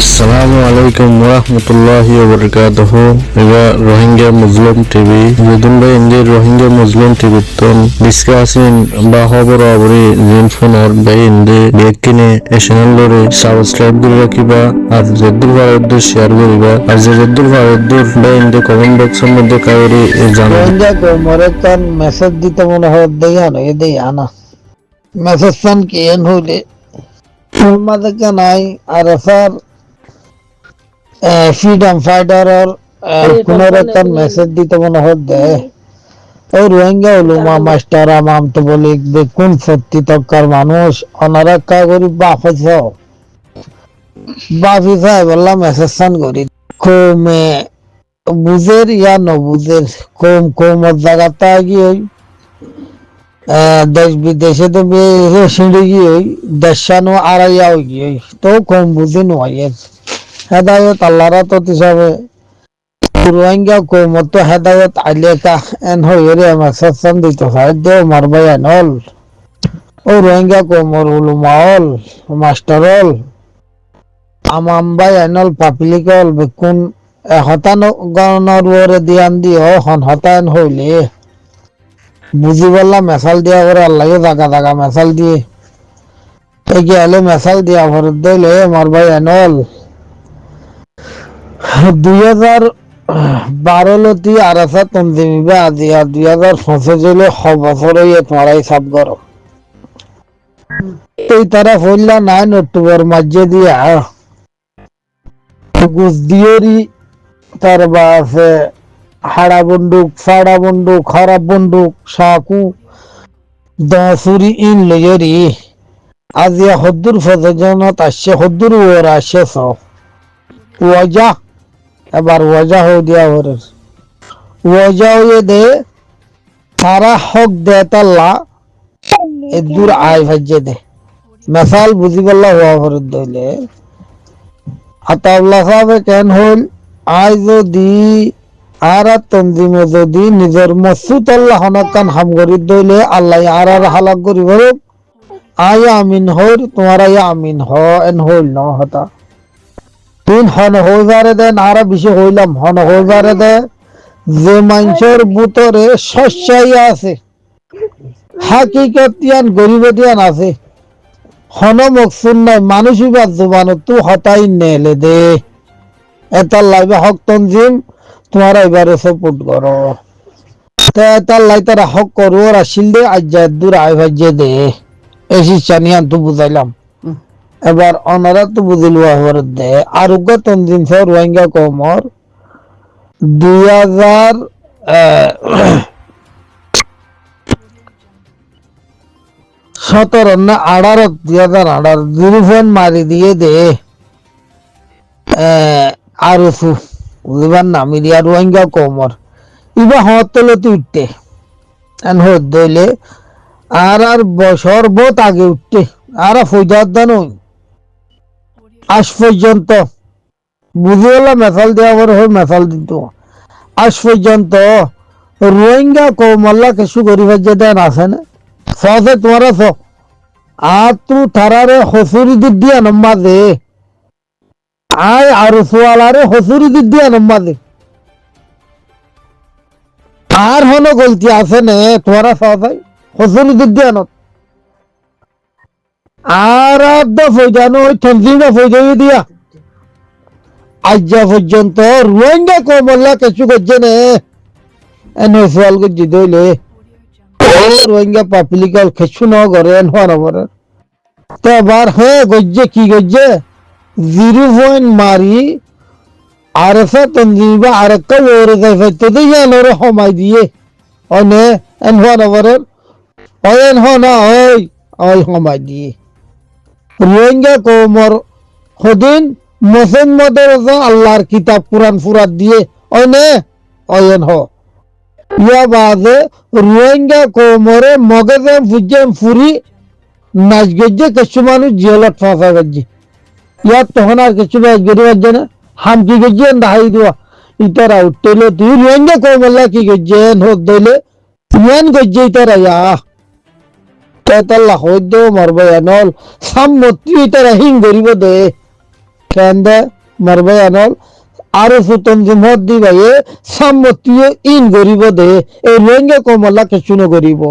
আসসালামু আলাইকুম ওরহমতুল্লাহি ওবরকাতুহু এবা রোহিঙ্গা মুসলিম টিভি যদুন ভাই ইন্দি রোহিঙ্গা মুসলিম টিভি তন ডিসকাসিন বা খবর আবরি জিন ফোনর ভাই ইন্দি বেকিনে এ চ্যানেল লরে সাবস্ক্রাইব করে রাখিবা আর জেদুল ভাইদের শেয়ার করিবা আর জেদুল ভাইদের ভাই ইন্দি কমেন্ট বক্সের মধ্যে কাউরি জানাবে রোহিঙ্গা কো মরে তার মেসেজ দিতে মনে হয় দেয়া না এদেই আনা মেসেজ সান কি এন হইলে মাদকে নাই আর স্যার ফ্রিডম ফাইটার আর কোনরে তার মেসেজ দিতে মনে হয় দে ওই রোহিঙ্গা উলুমা মাস্টার আমাম তো বলি কোন সত্যি তক্কার মানুষ অনারা কা করি বাফিসা বললাম মেসেজ সান করি কমে বুঝের ইয়া ন বুঝের কমত জায়গাটা গিয়ে দেশ বিদেশে তো সিঁড়ি গিয়ে দেশানো আড়াইয়াও গিয়ে তো কম বুঝে নয় হেদায়ত আল্লাহরা তো হিসাবে রোহিঙ্গা কমত তো হেদায়ত আইলে কা এন হয়ে মেসেজ দিত দেও মারবাই আনল ও রোহিঙ্গা কমর উলুমাল মাস্টারল আমাম্বাই আনল পাবলিকল বেকুন হতান গণর ওরে দিয়ান দিও হন হতান হইলে বুঝি বললাম মেসাল দিয়া করে আল্লাহ জাগা জাগা মেসাল দিয়ে এগিয়ে এলে মেসাল দিয়া ভরত দিলে আমার ভাই আনল 2012 লতি আরাসা তনজিমিবা আজি আর 2025 হলে বছর হইয়ে তোমার হিসাব করো এই তারা ফইলা 9 অক্টোবর মাঝে দিয়া গুজ দিয়েরি তার বাসে হাড়া বন্দুক ফাড়া বন্দুক খারাপ বন্দুক সাকু দসুরি ইন লেগেরি আজিয়া হদ্দুর ফজজনত আসছে হদ্দুর ওর আসছে ওয়াজা এবার ওয়াজা হয়ে দিয়া ওরের ওয়াজা হয়ে দে সারা হক দে তাল্লা এদুর আয় ভাজ্যে দে মেসাল বুঝি পাল্লা হওয়া ভরত দইলে আতাউল্লাহ সাহেব কেন হল আয় যদি আর তনজিমে যদি নিজের মসুদ আল্লাহ হনকান হাম করি দইলে আল্লাহ আর হালাক করি বরক আয় আমিন হইর তোমার আয় আমিন হ এন হইল ন হতা তিন হন হইবারে দে নারা বেশি হইলাম হন হইবারে দে যে মানুষের বুতরে শস্যাই আছে হাকিকতিয়ান গরিবতিয়ান আছে হন মকসুদ নাই মানুষই বাদ জুবানো তু হতাই নেলে দে এটার লাইবে হক তনজিম তোমার এবারে সাপোর্ট করো তার লাই তারা হক করো আর আসিল দে আজ দূর আয় ভাজ্যে দে এসি চানিয়ান তো বুঝাইলাম এবার অনারা তো বুঝিল হওয়ার দে আর উগ্র তনজিম সহ রোহিঙ্গা কমর 2017 না 2018 দুরুফোন মারি দিয়ে দে আরো বুঝবার না মিডিয়া রোহিঙ্গা কমর ইবা হতলতে উঠতে এন হত দইলে আর বছর বহুত আগে উঠতে আর ফৌজাদ দান আজ পর্যন্ত বুঝে গেলাম মেসাল দেওয়া পরে মেসাল দিত আজ পর্যন্ত রোহিঙ্গা কমল্লা কিছু গরিবের যে দেন আছে না সে তোমার আর তু তারারে হসুরি দিক দিয়া নম্বা দে আয় আর সোয়ালারে হসুরি দিক দিয়া নম্বা দে আর হনো গলতি আছে নে তোমারা সবাই হসুরি দিক দিয়া নত আর ফৌজানো ওই তনজিমে ফৌজাই দিয়া আজ পর্যন্ত রোহিঙ্গা কমল্লা কিছু করছে নে এনে সোয়াল করছি দইলে রোহিঙ্গা পাবলিকাল কিছু ন করে এন হওয়ার তো এবার হ্যাঁ গজ্জে কি গজ্জে 0 পয়েন্ট মারি আর এসে তনজিবা আর একটা ওরে যাই ফেলতে তো ইয়ানোরে সময় দিয়ে অনে এন হওয়ার ওই এন হ না ওই সময় দিয়ে রোহিঙ্গা কমর সদিন মোহাম্মদের আল্লাহর কিতাব কুরআন ফুরাত দিয়ে অনে অয়ন হ ইয়া বাদে রোহিঙ্গা কমরে মগজে ফুজেম ফুরি নাচ গজ্জে কিছু মানুষ জেলত ফাঁসা গজ্জে ইয়ার তখন আর কিছু নাচ গরিবার জানে হামকি গজ্জে দাহাই দেওয়া ইতারা উঠতেলে তুই রোহিঙ্গা কমল্লা কি গজ্জে হোক দইলে ইয়ান গজ্জে ইতারা ইয়া তেতাল্লা হইত মারবাই নল সাম্মতি ইতারা হিং গরিব দে কেন্দে মারবে আনল আরো সুতন জিমত দি ভাইয়ে সামতীয় ইন গরিব দে এই রোহিঙ্গা কমলা কিছু ন গরিব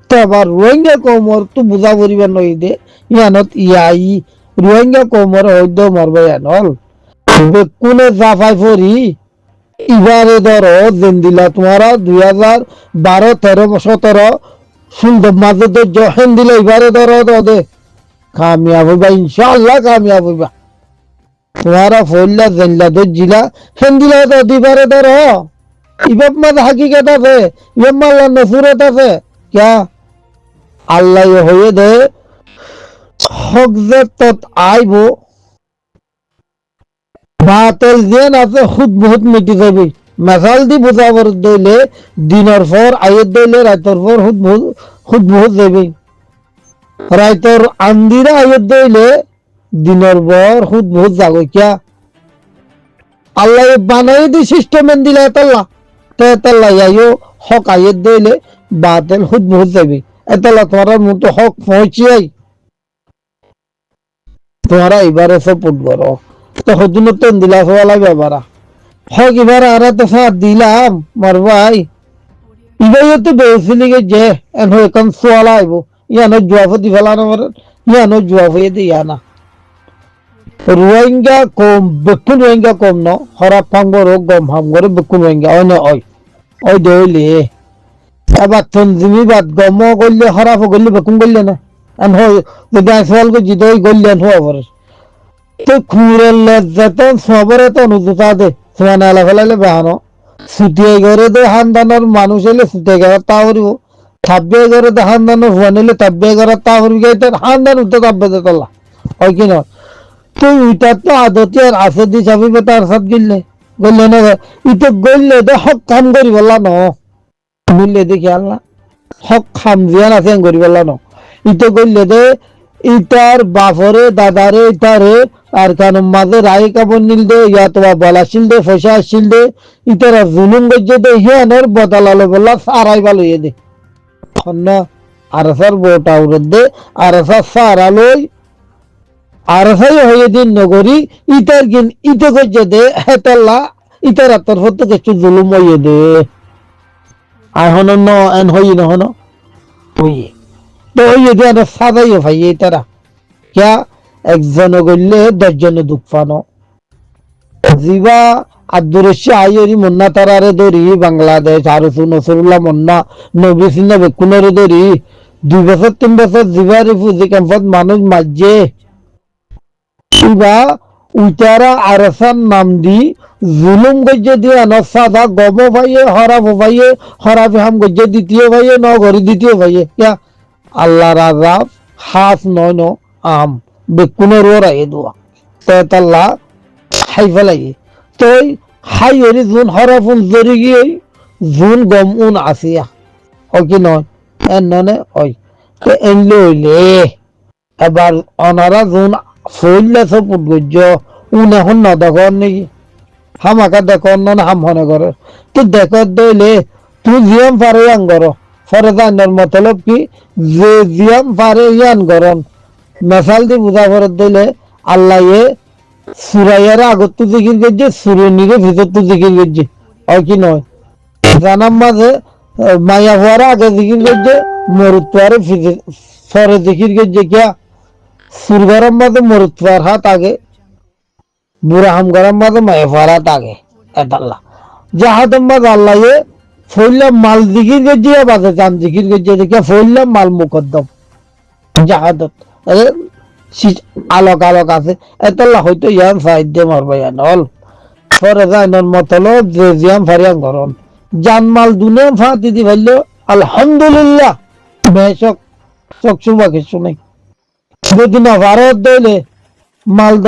তো আবার রোহিঙ্গা কমর তো বুঝা করিব নই দে ইয়ানত ইয়াই রোহিঙ্গা কমর হইদ মারবে আনল কোনে জাফাই ফরি এবারে ধরো দিন দিলা তোমারা 2012-13-17 সুন্দর মাঝে তো হেন দিলে এবারে ধরো দে কামিয়াব হইবা ইনশাআল্লাহ কামিয়াব হইবা তোমারা ফইল্লা জেনলা তো জিলা হেন দিলা তো দিবারে ধরো ইবাব মাঝে হাকিকত আছে ইবাব মাল্লা নসুরত আছে ক্যা আল্লাহ হয়ে দে হক যে তত আইব বাতিল যেন আছে খুদ বহুত মিটি যাবি মেসাল দি বুঝাবার দইলে দিনের পর আয়ের দইলে রাতের পর খুদ বহুত যাবি রাতের আন্দিরা আয়ের দইলে দিনের পর খুদ বহুত যাবো কিয়া আল্লাহ বানাই দি সিস্টেম দিলে এতাল্লা তো এতাল্লা আইও হক আয়ের দইলে বাতিল খুদ বহুত যাবি এতাল্লা তোমার মতো হক পৌঁছিয়াই তোমরা এবারে সাপোর্ট করো তো হদিন তো দিলা সওয়ালা ব্যাপারা হক এবার আর তো সাথ দিলাম মার ভাই ইবাই তো বেসিলি যে এন হয়ে কাম সওয়ালা আইবো ইয়ানো জবাব দি ফেলানো মার ইয়ানো জবাব দি ইয়ানা রোহিঙ্গা কম বেকুন রোহিঙ্গা কম ন হরা পাঙ্গর গম হাম করে বেকুন রোহিঙ্গা ওই না ওই দইলে এবার তনজিমি বাদ গম গল্লে হরাফ গল্লে বেকুন গল্লে না এন হয় যদি আসওয়াল কো জিদই গল্লে ন হওয়ার তো খুরেল যেতন সবরে তো অনুজুতা দে সমান আলা ফেলাইলে বাহানো সুতিয়ে ঘরে দে হানদানোর মানুষ এলে সুতিয়ে ঘরে তা করিব থাব্বে ঘরে দে হানদানোর হুয়া নিলে থাব্বে ঘরে তা করিব গাইতে হানদান উঠতে থাব্বে দে তোলা হয় কি নয় তো ওইটা তো আদতি আর আছে দি চাবি তার সাথ গিললে গল্লে না ইতো গল্লে দে হক কাম করি বললা ন মিললে দেখি আল্লাহ হক খাম জিয়ান আছে করি বললা ন ইতো গল্লে দে ইটার বাফরে দাদারে ইটারে আর কানুন মাঝে রায় কাপড় নিল দে ইয়া তোমার বলাশিল দে ফসা আসিল দে ইটারা জুলুম গজ্জে দে হিয়ানের বদলালো বললা সারাই ভালো ইয়ে দে না আরসার বোটা উড়ে দে আরসা সারালই আরসাই হয়ে দিন নগরী ইটার গিন ইতে গজ্জে দে হেতাল্লা ইটার তরফ থেকে কিছু জুলুম হয়ে দে এখন ন এন হই নহন হইয়ে তো ওই যদি আমরা সাদাইও ভাই এই তারা ক্যা একজন গল্লে 10 জন দুঃখ পানো জিবা আব্দুর রশিদ আইরি মুন্না তারারে ধরি বাংলাদেশ আরসু নসরুল্লাহ মুন্না নবী সিনা বেকুনারে ধরি 2 বছর 3 বছর জিবা রিফিউজি ক্যাম্পত মানুষ মাঝে ইবা উইতারা আরসান নাম দি জুলুম গজ্জে দিয়ে আনো সাদা গম ভাইয়ে হরাফ হাম গজ্জে দ্বিতীয় ভাইয়ে ন ঘরি দ্বিতীয় ভাইয়ে ক্যা আল্লাহ রাজা হাস নয় ন আম বেকুনের ওরা এ দোয়া তেতাল্লা হাই ফেলাই তই হাই এরি জুন হরফুন জরি গিয়ে জুন গম উন আসিয়া হয় কি নয় এন ননে ওই তো এনলে হইলে এবার অনারা জুন ফইলে সপুট গজ্জ উন এখন ন দেখর নাকি হামাকা দেখর নন হাম হনে করে তো দেখর দইলে তুই জিয়াম পারে আঙ্গর ফরে জানার মতলব কি যে জিয়াম পারে ইয়ান গরম মেসাল দি বুঝা ফরত দিলে আল্লাহ এ সুরাইয়ার আগত তো জিকির করছে সুরনিরে ভিতর তো জিকির করছে হয় কি নয় জানাম মাঝে মায়া হওয়ার আগে জিকির করছে মরুত্বারে ফরে জিকির করছে কিয়া সুর গরম মাঝে মরুত্বার হাত আগে বুড়া হাম গরম মাঝে মায়া হওয়ার হাত আগে এটাল্লাহ যাহাদম মাঝে আল্লাহ এ ফইলাম মাল জিকির করছে বাজে চান জিকির করছে দেখিয়া ফইলাম মাল মুকদ্দম জাহাদত আলোক আছে এতলা হয়তো ইয়ান সাহায্য মারবা ইয়ান হল পরে যাইনর মতলব যে জিয়াম ফারিয়ান গরন জানমাল দুনে ফাতি দি ভাইলো আলহামদুলিল্লাহ মেশক চকচুবা কিছু নাই যদি না ভারত দইলে মাল দ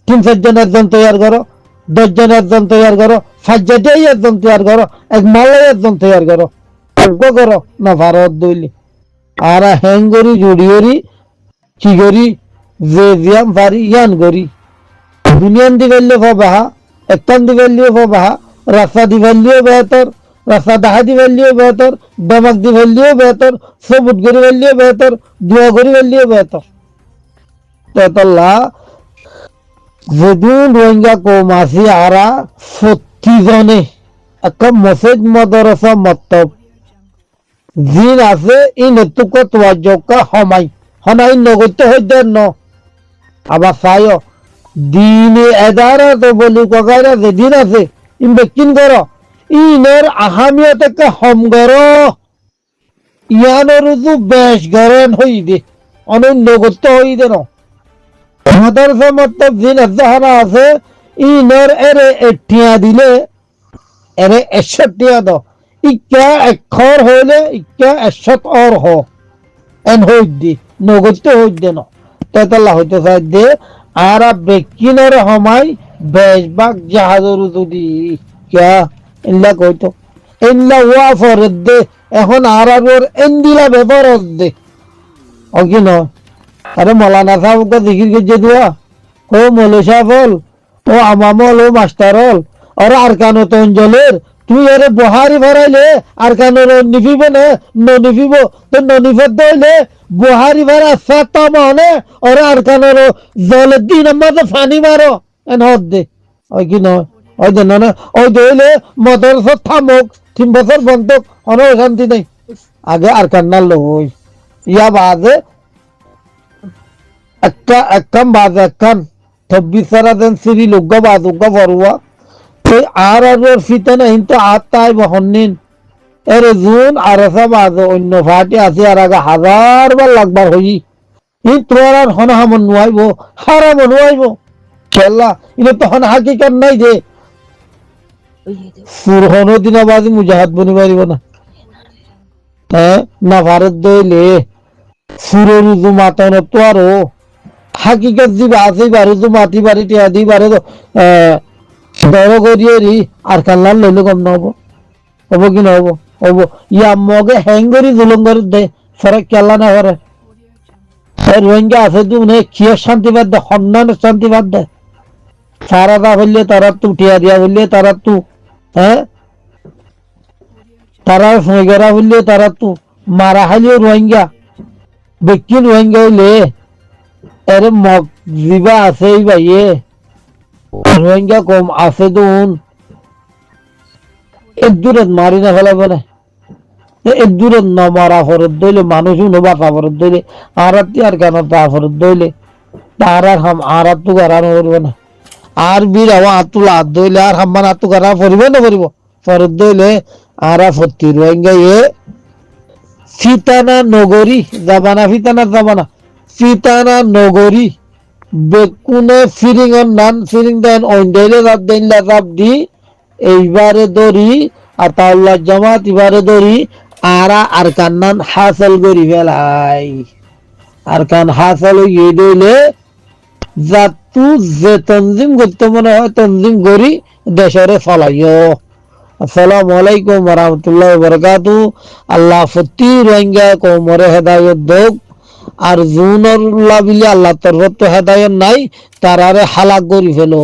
3-4 জন একজন তৈয়ার করো 10 জন একজন তৈয়ার করো 5 জন একজন তৈয়ার করো এক মালে একজন তৈয়ার করো অল্প করো না ভারত দইলে আর হ্যাঙ্গরি জুড়িয়রি কি করি যে জিয়াম পারি ইয়ান করি দুনিয়ান দিবাল্য বাহা একটান দিবাল্য বাহা রাস্তা দিবাল্যও বেহতর রাস্তা দাহা দিবাল্যও বেহতর দমাক দিবাল্যও বেহতর সবুত করি বাল্যও বেহতর দোয়া করি বাল্যও বেহতর তেতল্লা যেদিন রোহিঙ্গা কম আছি আরা 40 জনে একটা মসজিদ মাদ্রাসা মক্তব জিন আছে ই নেতুক তোয়াজ্জকা হমাই হনাই নগত্য হইতেন ন আবার চাইও দিনে এদারা তো বলি কগাইরা যেদিন আছে ইন বেকিন কর ইনের আহামিয়ত একটা হম গর ইয়ানোর তো বেশ গরন হই দে অনন্য নগত্য হই দে ন মাদ্রাসা মক্তব জিন আজাহারা আছে ইনের এরে এঠিয়া দিলে এরে 61 দ ইকা এখর হইলে ইকা 100 অর হ এন হই দি নগত্য হই দে ন তেতলা হইতে চাই দে আর বেকিনের হমাই বেশবাগ জাহাজের যদি কিয়া ইল্লা কইতো ইল্লা ওয়া ফরদ দে এখন আর এন্দিলা ব্যাপার দে ও কি নয় আরে মৌলানা সাহেবকে জিকির করছে দুয়া ও মৌলী সাহেব হল ও আমামল ও মাস্টার হল আর আরকানো তো অঞ্চলের তুই এর বহারি ভরাইলে আরকানোর নিফিব না ননিফিব তো ননিফত দইলে বহারি ভরা সাতা মানে আর আরকানোর জলের দিন আমাদের ফানি মারো এন হদ দে ওই কি নয় ওই দে না ওই দইলে মদরসা থামক 3 বছর বন্ধ কোনো শান্তি নেই আগে আরকান্নার লোক ওই ইয়া বাজে একখান বাজে একখান 26 সারা দেন সিরি লোক বাজুকা বড়ুয়া আর ফিতানা কিন্তু আত্মায় বহনিন এর জুন আর বাজে অন্য ফাটি আছে আর আগে 1000 বার লাগবার হই ই তোর আর হন হামন নুয়াইব হারাম নুয়াইব খেলা ইনে তখন হাকিকত নাই যে সুরহন দিনাবাজি মুজাহাদ বনি পারিব না হ্যাঁ না ভারত দইলে সুরের উজু মাতান তো আরো হাকিকত জি আছে বারে তো মাটি বাড়ি টিয়া দি বারে তো দর করিয়ে রি আর কাল্লার লইলে কম না হবো হবো কি না হবো হবো ইয়া মগে হ্যাং করি জুলুম করে দে ফরক কেলা না করে রোহিঙ্গা আছে তু নে কিয় শান্তি বাদ দে সন্ন্যানের শান্তি বাদ দে সারা দা হইলে তারা তু টিয়া দিয়া হইলে তারা তু হ্যাঁ তারা ফেগেরা হইলে তারা তু মারা হাইলে রোহিঙ্গা বেকিন রোহিঙ্গা হইলে এর মগ জিবা আছে ভাইয়ে রোহিঙ্গা কম আছে দুন এক দূরত মারি না ফেলাবে না এক দূরত ন মারা ফরত দইলে মানুষ বাঁচা ফরত দইলে আর কেন তা ফরত দইলে তার হাম আর তু গারানো করবে না আর বীর হওয়া আতুলা হাত দইলে আর হাম্মান আতু গারা ফরিবে না ফরিব ফরত দইলে আর ফতি রোহিঙ্গা এ ফিতানা নগরী যাবানা ফিতানা যাবানা ফিতানা নগরী বেকুনে ফিরিং নান ফিরিং দেন অন্ডাইলে রাত দেন লাভ দি এইবারে দরি আর তাওলা জামাত এবারে দরি আর কান্নান হাসল করি ফেলাই আর কান হাসল হয়ে দইলে জাতু যে তনজিম করতে মনে হয় তনজিম করি দেশরে ফলাইও আসসালামু আলাইকুম ওয়া রাহমাতুল্লাহি ওয়া বারাকাতুহু আল্লাহ ফতি রোহিঙ্গা কোমরে হেদায়েত দোক আর জুনর লাভিলে আল্লাহ তরফ তো হেদায়েত নাই তারারে হালাক করি ফেলো